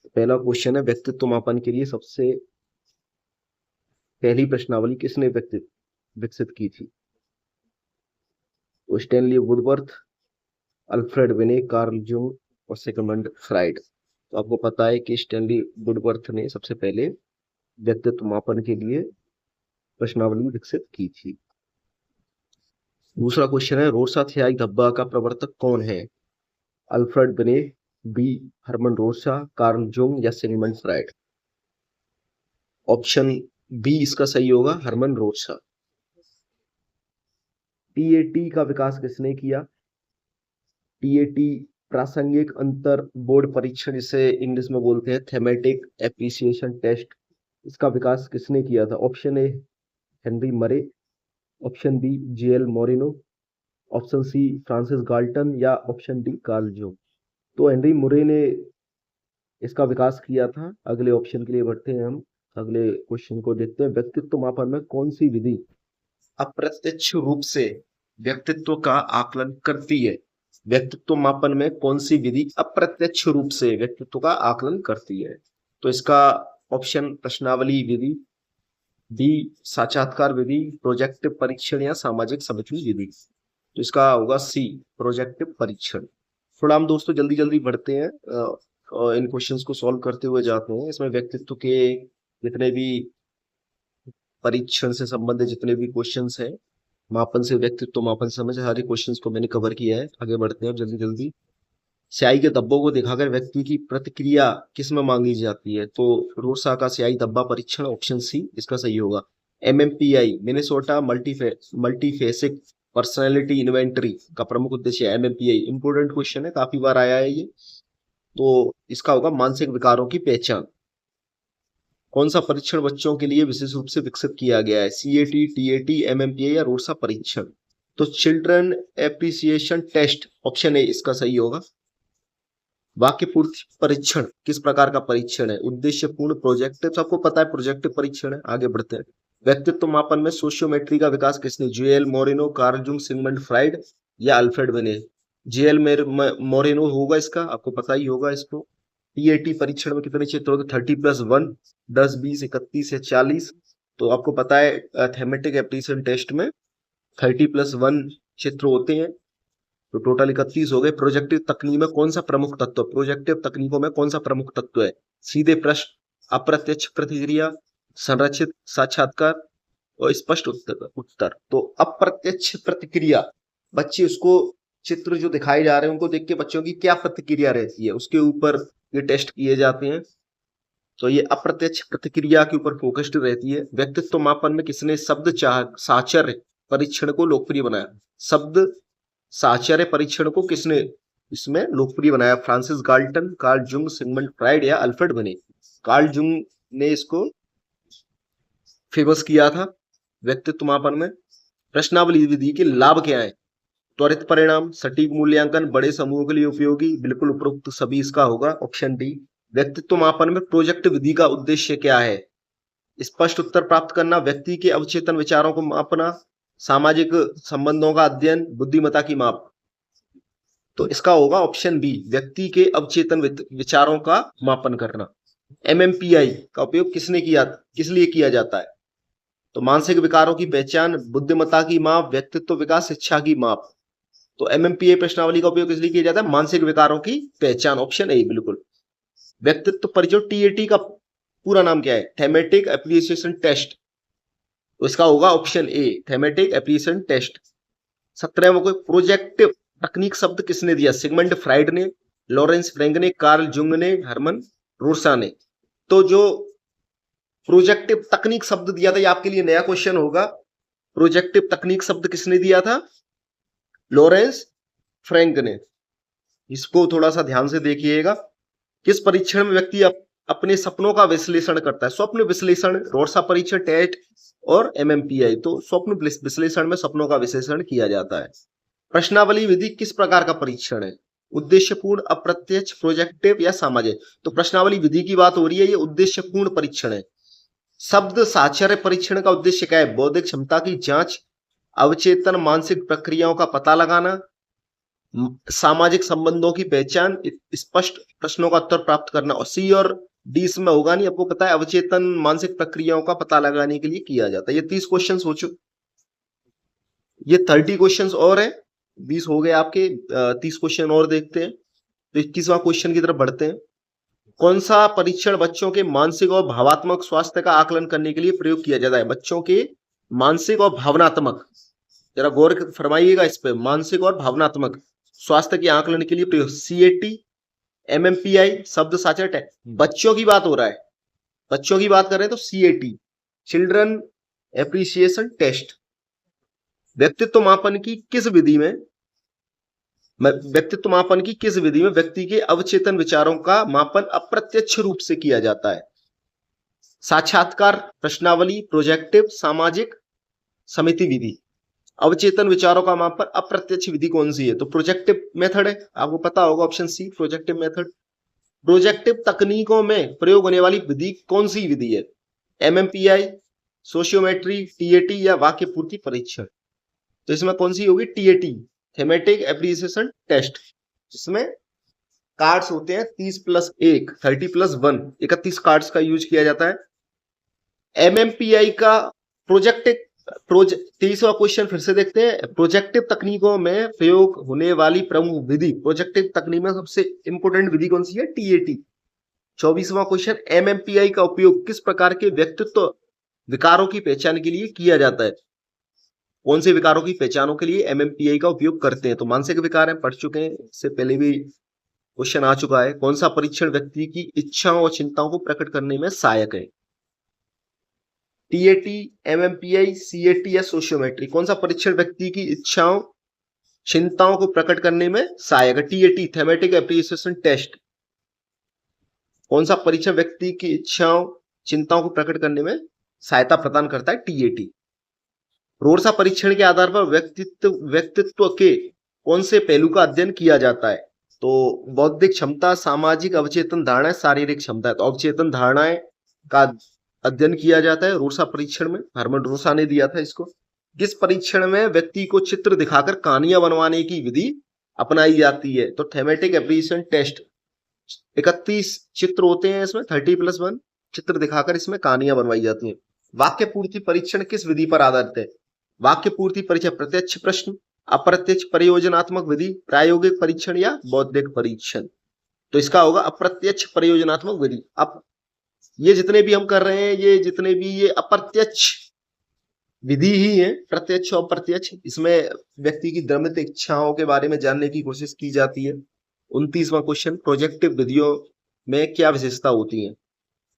पहला क्वेश्चन है, व्यक्तित्व मापन के लिए सबसे पहली प्रश्नावली किसने विकसित की थी? तो स्टैनली वुडवर्थ, अल्फ्रेड विने, कार्ल जूंग और सिगमंड फ्राइड। तो आपको पता है कि स्टैनली वुडवर्थ ने सबसे पहले व्यक्तित्व मापन के लिए प्रश्नावली विकसित की थी। दूसरा क्वेश्चन है, रोर्सा-थियाई धब्बा का प्रवर्तक कौन है? अल्फ्रेड विने, बी हरमन रोर्सा, कार्ल जूंग या सिगमंड फ्राइड। ऑप्शन बी इसका सही होगा, हरमन रोर्सा। टीएटी का विकास किसने किया? टीएटी प्रासंगिक अंतर बोर्ड परीक्षण, जिसे इंग्लिश में बोलते हैं थेमेटिक एप्रिसिएशन टेस्ट, इसका विकास किसने किया था? Option A Henry Murray, option B JL Moreno, option C Francis Galton या ऑप्शन डी कार्ल जूंग। तो हेनरी मुरे ने इसका विकास किया था। अगले ऑप्शन के लिए बढ़ते हैं हम, अगले क्वेश्चन को देखते हैं। व्यक्तित्व मापन में कौन सी विधि अप्रत्यक्ष रूप से व्यक्तित्व का आकलन करती है? व्यक्तित्व मापन में कौन सी विधि अप्रत्यक्ष रूप से व्यक्तित्व का आकलन करती है? तो इसका ऑप्शन प्रश्नावली विधि, बी साक्षात्कार विधि, प्रोजेक्टिव परीक्षण या सामाजिक समझनी विधि। तो इसका होगा सी प्रोजेक्टिव परीक्षण। थोड़ा हम दोस्तों जल्दी जल्दी बढ़ते हैं और इन क्वेश्चंस को सॉल्व करते हुए जाते हैं। इसमें व्यक्तित्व के जितने भी परीक्षण से संबंधित जितने भी क्वेश्चंस हैं, मापन से व्यक्तित्व मापन से समझ, सारे क्वेश्चंस को मैंने कवर किया है। आगे बढ़ते हैं जल्दी जल्दी। स्याही के धब्बों को दिखाकर व्यक्ति की प्रतिक्रिया किस में मांगी जाती है? तो रोसा का स्याही धब्बा परीक्षण, ऑप्शन सी इसका सही होगा। एमएमपीआई मिनेसोटा मल्टीफेसिक पर्सनैलिटी इन्वेंटरी का प्रमुख उद्देश्य है। एमएमपीआई इंपोर्टेंट क्वेश्चन है, काफी बार आया है ये। तो इसका होगा मानसिक विकारों की पहचान। कौन सा परीक्षण बच्चों के लिए विशेष रूप से विकसित किया गया है? सीएटी, टीएटी, एमएमपीआई या रोसा परीक्षण? तो children appreciation test, option A इसका सही होगा। वाक्य पूर्ति परीक्षण किस प्रकार का परीक्षण है? उद्देश्यपूर्ण, प्रोजेक्टिव, सबको पता है प्रोजेक्टिव परीक्षण है। आगे बढ़ते हैं। व्यक्तित्व मापन में सोशियोमेट्री का विकास किसने? JL Moreno, Carl Jung, Sigmund Freud या अल्फ्रेड विने? जेएल मोरिनो होगा इसका, आपको पता ही होगा इसको। टीएटी परीक्षण में कितने क्षेत्र होते? 30+1, 10, 20, 31 या 40। तो आपको पता है थेमेटिक एप्टीट्यूड टेस्ट में 30+1 क्षेत्र होते हैं, तो टोटल 31 हो गए। प्रोजेक्टिव तकनीक में कौन सा प्रमुख तत्व? प्रोजेक्टिव तकनीकों में कौन सा प्रमुख तत्व है? सीधे प्रश्न, अप्रत्यक्ष प्रतिक्रिया, संरचित साक्षात्कार और स्पष्ट उत्तर। तो अप्रत्यक्ष प्रतिक्रिया, बच्चे उसको चित्र जो दिखाए जा रहे हैं उनको देख के बच्चों की क्या प्रतिक्रिया रहती है, उसके ऊपर ये टेस्ट किए जाते हैं। तो ये अप्रत्यक्ष प्रतिक्रिया के ऊपर फोकस्ड रहती है। व्यक्तित्व मापन में किसने शब्द साहचर्य परीक्षण को लोकप्रिय बनाया? शब्द साहचर्य परीक्षण को किसने इसमें लोकप्रिय बनाया? Francis Galton, Carl Jung, Sigmund Freud या अल्फ्रेड विने? कार्ल जूंग ने इसको फेमस किया था व्यक्तित्व मापन में। प्रश्नावली विधि के लाभ क्या है? त्वरित परिणाम, सटीक मूल्यांकन, बड़े समूह के लिए उपयोगी, बिल्कुल उपरोक्त सभी इसका होगा, ऑप्शन डी। व्यक्तित्व मापन में प्रोजेक्ट विधि का उद्देश्य क्या है? स्पष्ट उत्तर प्राप्त करना, व्यक्ति के अवचेतन विचारों को मापना, सामाजिक संबंधों का अध्ययन, बुद्धिमत्ता की माप। तो इसका होगा ऑप्शन बी, व्यक्ति के अवचेतन विचारों का मापन करना। एमएमपीआई का उपयोग किस लिए किया जाता है? तो मानसिक विकारों की पहचान, बुद्धिमत्ता की माप, व्यक्तित्व विकास, शिक्षा की माप। तो एमएमपीआई प्रश्नावली का उपयोग इसलिए किया जाता है मानसिक विकारों की पहचान, ऑप्शन ए बिल्कुल। व्यक्तित्व परीक्षण टीएटी का पूरा नाम क्या है? Thematic appreciation test. तो इसका होगा option A, thematic appreciation test. 17वां को प्रोजेक्टिव तकनीक शब्द किसने दिया? सिगमंड फ्राइड ने, लॉरेंस फ्रैंक ने, कार्ल जुंग ने, हरमन रोर्सा ने। तो जो प्रोजेक्टिव तकनीक शब्द दिया था, ये आपके लिए नया क्वेश्चन होगा। प्रोजेक्टिव तकनीक शब्द किसने दिया था? लॉरेंस फ्रैंक ने। इसको थोड़ा सा ध्यान से देखिएगा। किस परीक्षण में व्यक्ति अपने सपनों का विश्लेषण करता है? स्वप्न विश्लेषण, रोर्सा परीक्षण, टेस्ट और एमएमपीआई। तो स्वप्न विश्लेषण में सपनों का विश्लेषण किया जाता है। प्रश्नावली विधि किस प्रकार का परीक्षण है? उद्देश्यपूर्ण, अप्रत्यक्ष, प्रोजेक्टिव या सामाजिक? तो प्रश्नावली विधि की बात हो रही है, ये उद्देश्यपूर्ण परीक्षण है। शब्द साहचर्य परीक्षण का उद्देश्य क्या है? बौद्धिक क्षमता की जांच, अवचेतन मानसिक प्रक्रियाओं का पता लगाना सामाजिक संबंधों की पहचान, स्पष्ट प्रश्नों का उत्तर प्राप्त करना। और सी और डी इसमें होगा नहीं, आपको पता है अवचेतन मानसिक प्रक्रियाओं का पता लगाने के लिए किया जाता है। ये 30 क्वेश्चन हो चुके, ये 30 क्वेश्चन और है, 20 हो गए आपके। 30 क्वेश्चन और देखते हैं। तो 21वां क्वेश्चन की तरफ बढ़ते हैं। कौन सा परीक्षण बच्चों के मानसिक और भावात्मक स्वास्थ्य का आकलन करने के लिए प्रयोग किया जाता है? बच्चों के मानसिक और भावनात्मक, जरा गौर फरमाइएगा इस पे, मानसिक और भावनात्मक स्वास्थ्य के आकलन के लिए प्रयोग। CAT, MMPI, शब्द साचर टेस्ट। बच्चों की बात हो रहा है, बच्चों की बात कर रहे हैं तो CAT, चिल्ड्रन एप्रिसिएशन टेस्ट। व्यक्तित्व मापन की किस विधि में व्यक्ति के अवचेतन विचारों का मापन अप्रत्यक्ष रूप से किया जाता है? साक्षात्कार, प्रश्नावली, प्रोजेक्टिव, सामाजिक, समिति विधि। अवचेतन विचारों का मापन अप्रत्यक्ष विधि कौन सी है? तो प्रोजेक्टिव मेथड है, आपको पता होगा, option C projective method. Projective तकनीकों में प्रयोग होने वाली विधि कौन सी विधि है? MMPI, सोशियोमेट्री, TAT या वाक्य पूर्ति परीक्षण। तो इसमें कौन सी होगी? TAT, thematic appreciation test. इसमें कार्ड्स होते हैं 30+1, 30+1, 31 कार्ड्स का यूज किया जाता है। MMPI का प्रोजेक्टिव 23वां क्वेश्चन फिर से देखते हैं। प्रोजेक्टिव तकनीकों में प्रयोग होने वाली प्रमुख विधि, प्रोजेक्टिव तकनीक में सबसे इंपोर्टेंट विधि कौन सी है? TAT। 24वां क्वेश्चन, MMPI का उपयोग किस प्रकार के व्यक्तित्व विकारों की पहचान के लिए किया जाता है? कौन से विकारों की पहचानों के लिए MMPI का उपयोग करते हैं? तो मानसिक विकार है, पढ़ चुके हैं, इससे पहले भी क्वेश्चन आ चुका है। कौन सा परीक्षण व्यक्ति की इच्छाओं और चिंताओं को प्रकट करने में सहायक है? TAT, MMPI, CAT या सोशियोमेट्री। कौन सा परीक्षण व्यक्ति की इच्छाओं चिंताओं को प्रकट करने में सहायक है? TAT, thematic appreciation test. कौन सा परीक्षण व्यक्ति की इच्छाओं चिंताओं को प्रकट करने में सहायता प्रदान करता है? TAT। रोरसा परीक्षण के आधार पर व्यक्तित्व के कौन से पहलू का अध्ययन किया जाता है? तो बौद्धिक क्षमता, सामाजिक, अवचेतन धारणाएं, शारीरिक क्षमता है। तो अवचेतन धारणाएं का अध्ययन किया जाता है रोरसा परीक्षण में। हरमन रोरसा ने दिया था इसको। किस परीक्षण में व्यक्ति को चित्र दिखाकर कहानियां बनवाने की विधि अपनाई जाती है? तो थेमेटिक एप्रिसिएशन टेस्ट। 31 चित्र होते हैं इसमें, 30+1 चित्र दिखाकर इसमें कहानियां बनवाई जाती हैं। वाक्य पूर्ति परीक्षण किस विधि पर आधारित है? वाक्य पूर्ति परीक्षण प्रत्यक्ष प्रश्न, अप्रत्यक्ष परियोजनात्मक विधि, प्रायोगिक परीक्षण या बौद्धिक परीक्षण। तो इसका होगा अप्रत्यक्ष परियोजनात्मक विधि। अब ये जितने भी हम कर रहे हैं, ये अप्रत्यक्ष विधि ही है, प्रत्यक्ष और अप्रत्यक्ष। इसमें व्यक्ति की दृढ़ इच्छाओं के बारे में जानने की कोशिश की जाती है। 29वां क्वेश्चन, प्रोजेक्टिव विधियों में क्या विशेषता होती है?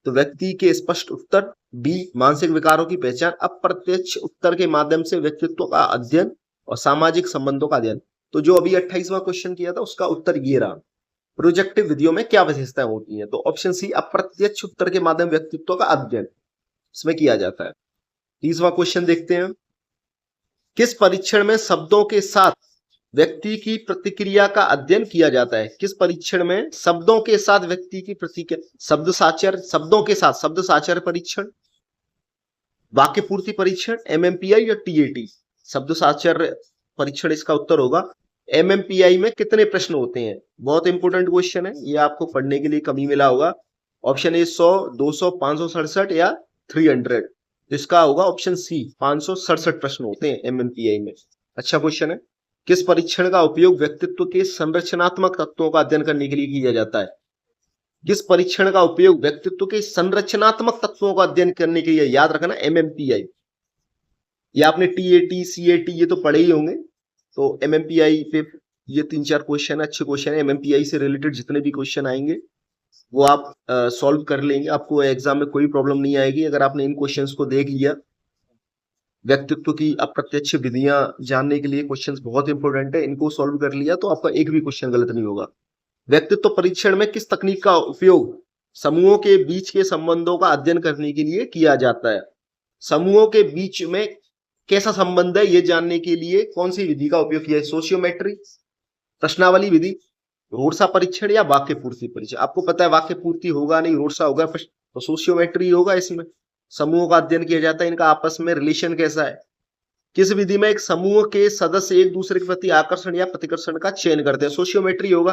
तो व्यक्ति के स्पष्ट उत्तर, B, मानसिक विकारों की पहचान, अप्रत्यक्ष उत्तर के माध्यम से व्यक्तित्व का अध्ययन और सामाजिक संबंधों का अध्ययन। तो जो अभी 28वां क्वेश्चन किया था उसका उत्तर ये रहा, प्रोजेक्टिव विधियों में क्या विशेषताएं होती हैं? तो ऑप्शन सी, अप्रत्यक्ष उत्तर के माध्यम व्यक्तित्व का अध्ययन इसमें किया जाता है। 30वां क्वेश्चन देखते हैं। किस परीक्षण में शब्दों के साथ व्यक्ति की प्रतिक्रिया का अध्ययन किया जाता है? किस परीक्षण में शब्दों के साथ व्यक्ति की प्रतिक्रिया? शब्द साचर, शब्दों के साथ शब्द साचर परीक्षण, वाक्य पूर्ति परीक्षण, MMPI या TAT? शब्द साचर परीक्षण इसका उत्तर होगा। MMPI में कितने प्रश्न होते हैं? बहुत इंपोर्टेंट क्वेश्चन है, ये आपको पढ़ने के लिए कमी मिला होगा। ऑप्शन ए 100, 200, 567 या 300। तो इसका होगा ऑप्शन सी, 567 प्रश्न होते हैं MMPI में। अच्छा क्वेश्चन है। किस परीक्षण का उपयोग व्यक्तित्व के संरचनात्मक तत्वों का अध्ययन करने के लिए किया जाता है? किस परीक्षण का उपयोग व्यक्तित्व के संरचनात्मक तत्वों का अध्ययन करने के लिए? याद रखना MMPI। ये आपने TAT, CAT ये तो पढ़े ही होंगे। तो MMPI पे ये 3-4 क्वेश्चन अच्छे क्वेश्चन है। MMPI से रिलेटेड जितने भी क्वेश्चन आएंगे वो आप सॉल्व कर लेंगे, आपको एग्जाम में कोई प्रॉब्लम नहीं आएगी अगर आपने इन क्वेश्चंस को देख लिया। व्यक्तित्व की अप्रत्यक्ष विधियां जानने के लिए क्वेश्चंस बहुत इंपॉर्टेंट है, इनको सॉल्व कर लिया तो आपका एक भी क्वेश्चन गलत नहीं होगा। व्यक्तित्व परीक्षण में किस तकनीक का उपयोग समूहों के बीच के संबंधों का अध्ययन करने के लिए किया जाता है? समूहों के बीच में कैसा संबंध है ये जानने के लिए कौन सी विधि का उपयोग किया है? सोशियोमेट्री, प्रश्नावली विधि, रोरसा परीक्षण या वाक्य पूर्ति परीक्षण? आपको पता है वाक्य पूर्ति होगा नहीं, रोरसा होगा, तो सोशियोमेट्री होगा। इसमें समूहों का अध्ययन किया जाता है, इनका आपस में रिलेशन कैसा है, किस विधि में एक समूह के सदस्य एक दूसरे के प्रति आकर्षण या प्रतिकर्षण का चयन करते हैं? सोशियोमेट्री होगा,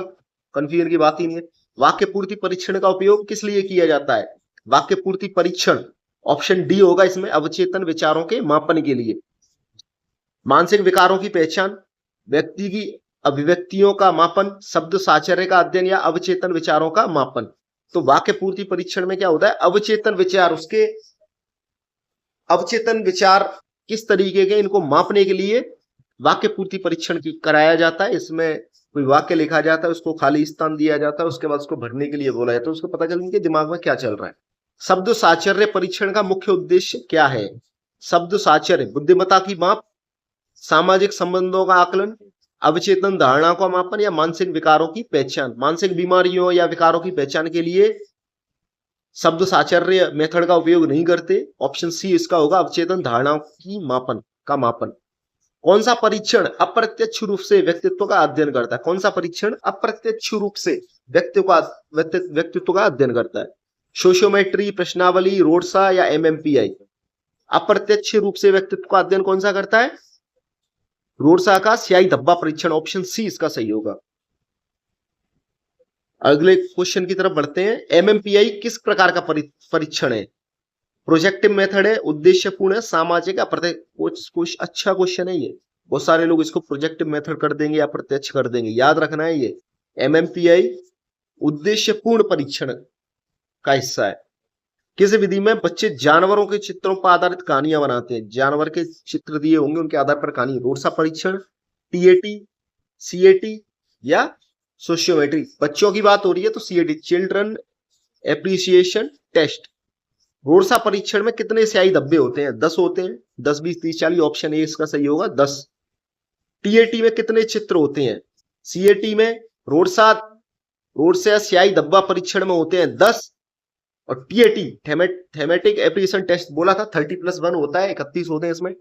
कंफ्यूजन की बात ही नहीं है। वाक्य पूर्ति परीक्षण का उपयोग किस लिए किया जाता है? वाक्य पूर्ति परीक्षण ऑप्शन डी होगा इसमें, अवचेतन विचारों के मापन के लिए। मानसिक विकारों की पहचान, व्यक्ति की अभिव्यक्तियों का मापन, शब्द साचर्य का अध्ययन या अवचेतन विचारों का मापन। तो वाक्य पूर्ति परीक्षण में क्या होता है? अवचेतन विचार, उसके अवचेतन विचार किस तरीके के, इनको मापने के लिए वाक्य पूर्ति परीक्षण कराया जाता है। इसमें कोई वाक्य लिखा जाता है, उसको खाली स्थान दिया जाता है, उसके बाद उसको भरने के लिए बोला जाता है, उसको पता चलेगा कि दिमाग में क्या चल रहा है। शब्द साचर्य परीक्षण का मुख्य उद्देश्य क्या है? शब्द साचर्य बुद्धिमत्ता की माप, सामाजिक संबंधों का आकलन, अवचेतन धारणा का मापन या मानसिक विकारों की पहचान। मानसिक बीमारियों या विकारों की पहचान के लिए शब्द साचर्य मेथड का उपयोग नहीं करते। ऑप्शन सी इसका होगा, अवचेतन धारणाओं की मापन का मापन। कौन सा परीक्षण अप्रत्यक्ष रूप से व्यक्तित्व का अध्ययन करता है? कौन सा परीक्षण अप्रत्यक्ष रूप से व्यक्तित्व का अध्ययन करता है? सोशियोमेट्री, प्रश्नावली, रोडसा या एमएमपीआई? अप्रत्यक्ष रूप से व्यक्तित्व का अध्ययन कौन सा करता है? रोडसा का स्याही धब्बा परीक्षण, ऑप्शन सी इसका सही होगा। अगले क्वेश्चन की तरफ बढ़ते हैं। एमएमपीआई किस प्रकार का परीक्षण है? प्रोजेक्टिव मेथड है, उद्देश्यपूर्ण है, सामाजिक या प्रत्यक्ष? अच्छा क्वेश्चन है ये, बहुत सारे लोग इसको प्रोजेक्टिव मेथड कर देंगे या प्रत्यक्ष कर देंगे, याद रखना है ये। एमएमपीआई उद्देश्यपूर्ण परीक्षण का हिस्सा है। किस विधि में बच्चे जानवरों के चित्रों पर आधारित कहानियां बनाते हैं? जानवर के चित्र दिए होंगे, उनके आधार पर कहानी। रोडसा परीक्षण, टीएटी, सीएटी या सोशियोमेट्री? बच्चों की बात हो रही है तो सीएटी, चिल्ड्रन एप्रिसिएशन टेस्ट। रोडसा परीक्षण में कितने स्याही धब्बे होते हैं? 10 होते हैं। 10, 20, 30, 40, ऑप्शन ए इसका सही होगा, 10। टीएटी में कितने चित्र होते हैं? सीएटी में रोडसा स्याही धब्बा परीक्षण में होते हैं 10, और टीएटी थेमेटिक एप्रिसिएशन टेस्ट बोला था 30+1 होता है, 31 होते हैं इसमें।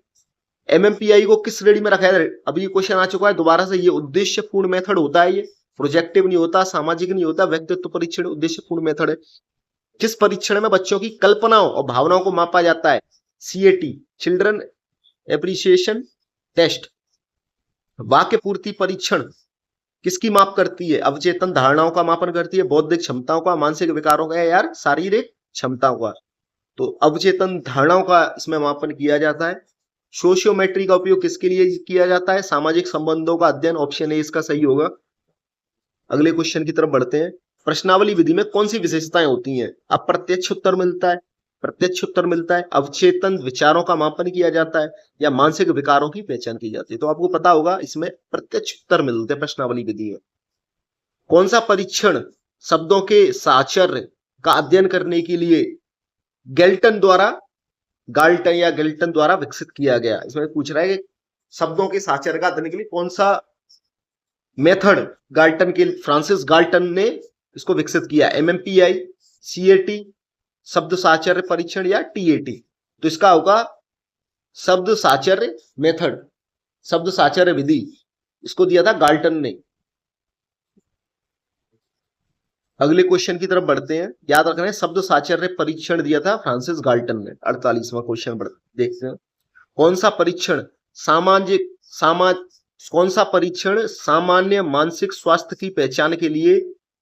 एमएमपीआई को किस श्रेणी में रखा है? अभी ये क्वेश्चन आ चुका है दोबारा से। ये उद्देश्यपूर्ण मेथड होता है, ये प्रोजेक्टिव नहीं होता, सामाजिक नहीं होता, व्यक्तित्व परीक्षण उद्देश्यपूर्ण मेथड है। किस परीक्षण में बच्चों की कल्पनाओं और भावनाओं को मापा जाता है? CAT, children appreciation test. वाक्य पूर्ति परीक्षण किसकी माप करती है? अवचेतन धारणाओं का मापन करती है, बौद्धिक क्षमताओं का, मानसिक विकारों का, यार शारीरिक क्षमताओं का। तो अवचेतन धारणाओं का इसमें मापन किया जाता है। सोशियोमेट्री का उपयोग किसके लिए किया जाता है? सामाजिक संबंधों का अध्ययन, ऑप्शन ए इसका सही होगा। अगले क्वेश्चन की तरफ बढ़ते हैं। प्रश्नावली विधि में कौन सी विशेषताएं होती हैं? अप्रत्यक्ष उत्तर मिलता है, प्रत्यक्ष उत्तर मिलता है, अवचेतन विचारों का मापन किया जाता है, या मानसिक विकारों की पहचान की जाती है? तो आपको पता होगा इसमें प्रत्यक्ष उत्तर मिलते हैं प्रश्नावली विधि में। कौन सा परीक्षण शब्दों के साचर्य का अध्ययन करने के लिए गाल्टन द्वारा विकसित किया गया? इसमें पूछ रहा है कि शब्दों के साचर्य का अध्ययन के लिए कौन सा मेथड फ्रांसिस गाल्टन ने इसको विकसित किया? एमएमपीआई, सीएटी, शब्द साचर्य परीक्षण या टीएटी? तो इसका होगा शब्द साचर्य मेथड, शब्द साचर्य विधि। इसको दिया था गाल्टन ने। अगले क्वेश्चन की तरफ बढ़ते हैं। याद रखना है, शब्द साचर्य परीक्षण दिया था फ्रांसिस गाल्टन ने। 48वां क्वेश्चन देखते हैं। कौन सा परीक्षण सामान्य मानसिक स्वास्थ्य की पहचान के लिए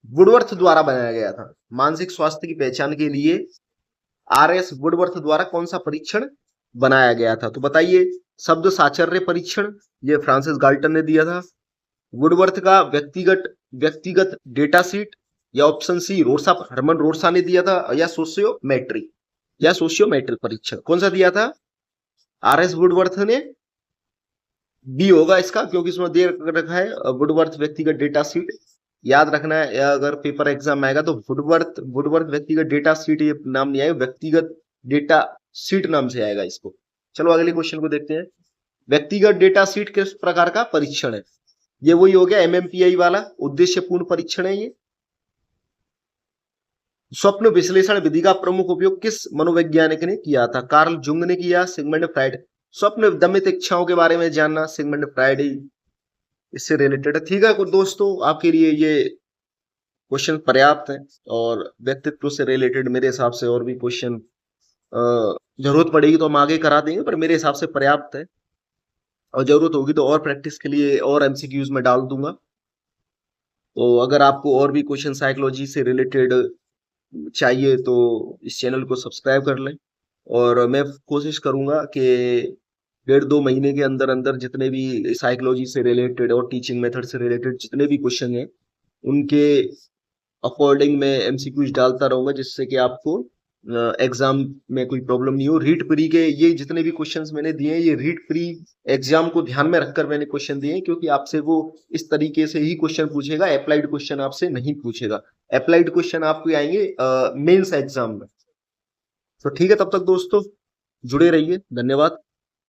वुडवर्थ द्वारा बनाया गया था? मानसिक स्वास्थ्य की पहचान के लिए आरएस वुडवर्थ द्वारा कौन सा परीक्षण बनाया गया था? तो बताइए। शब्द साचर्य परीक्षण, ये फ्रांसिस गाल्टन ने दिया था। वुडवर्थ का व्यक्तिगत डेटा सीट, या ऑप्शन सी हरमन रोडसा ने दिया था, या सोशियोमेट्रिक परीक्षण कौन सा दिया था? आरएस वुडवर्थ ने। बी होगा इसका, क्योंकि इसमें दे रखा है वुडवर्थ व्यक्तिगत डेटा सीट। याद रखना है, अगर पेपर एग्जाम आएगा तो वुडवर्थ व्यक्तिगत डेटा सीट ये नाम नहीं आएगा, व्यक्तिगत डेटा सीट नाम से आएगा इसको। चलो अगले क्वेश्चन को देखते हैं। व्यक्तिगत डेटा सीट किस प्रकार का परीक्षण है? ये वही हो गया एमएमपीआई वाला उद्देश्यपूर्ण परीक्षण है ये। स्वप्न विश्लेषण विधि का प्रमुख उपयोग किस मनोवैज्ञानिक ने किया था? कार्ल जुंग ने किया, सिगमंड फ्राइड? स्वप्न दमित इच्छाओं के बारे में जानना, सिगमंड फ्राइड ही इससे रिलेटेड है। ठीक है दोस्तों, आपके लिए ये क्वेश्चन पर्याप्त है, और व्यक्तित्व से रिलेटेड मेरे हिसाब से और भी क्वेश्चन जरूरत पड़ेगी तो हम आगे करा देंगे, पर मेरे हिसाब से पर्याप्त है। और जरूरत होगी तो और प्रैक्टिस के लिए और एमसीक्यूज में डाल दूंगा। तो अगर आपको और भी क्वेश्चन साइकोलॉजी से रिलेटेड चाहिए तो इस चैनल को सब्सक्राइब कर लें। और मैं कोशिश करूंगा कि 1.5-2 महीने के अंदर अंदर जितने भी साइकोलॉजी से रिलेटेड और टीचिंग मेथड से रिलेटेड जितने भी क्वेश्चन हैं उनके अकॉर्डिंग मैं एमसीक्यूज डालता रहूंगा, जिससे कि आपको एग्जाम में कोई प्रॉब्लम नहीं हो। रीट प्री के ये जितने भी क्वेश्चंस मैंने दिए हैं ये रीट प्री एग्जाम को ध्यान में रखकर मैंने क्वेश्चन दिए हैं, क्योंकि आपसे वो इस तरीके से ही क्वेश्चन पूछेगा, अप्लाइड क्वेश्चन आपसे नहीं पूछेगा। अप्लाइड क्वेश्चन आपको आएंगे मेंस एग्जाम में। तो ठीक है, तब तक दोस्तों जुड़े रहिए। धन्यवाद।